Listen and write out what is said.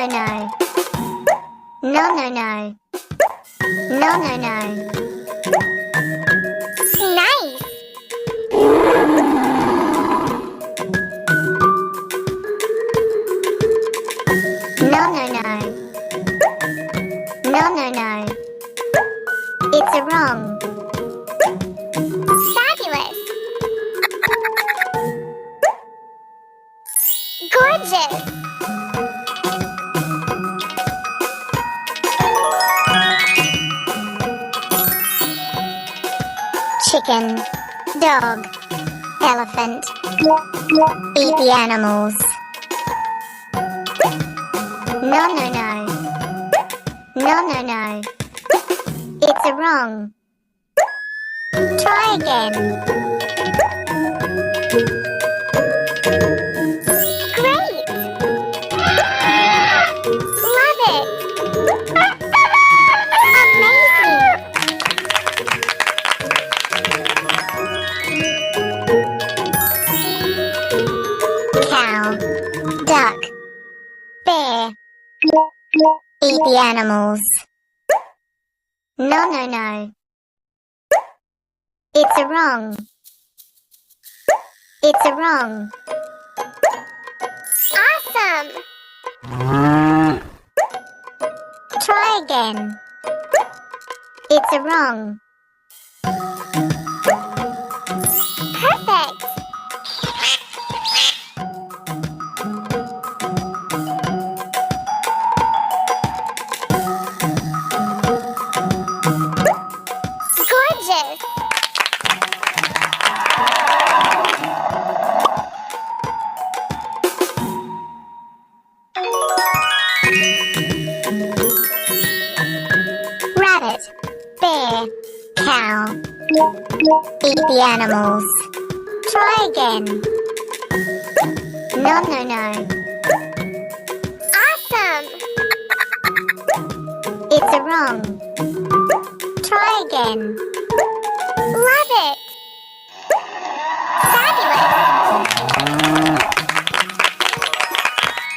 no, no. No, no, no. No, no, no. Nice! No, no, no. No, no, no. It's a wrong. Fabulous! Gorgeous! Chicken, dog, elephant. Eat the animals. No, no, no. No, no, no. It's a wrong. Try again. Great! Love it! Amazing! Cow, duck, bear. Eat the animals. No, no, no. It's a wrong. It's a wrong. Awesome! Try again. It's a wrong. Perfect! Gorgeous! Rabbit, bear, cow. Eat the animals. Try again. No, no, no. Awesome! It's a wrong. Try again. Love it!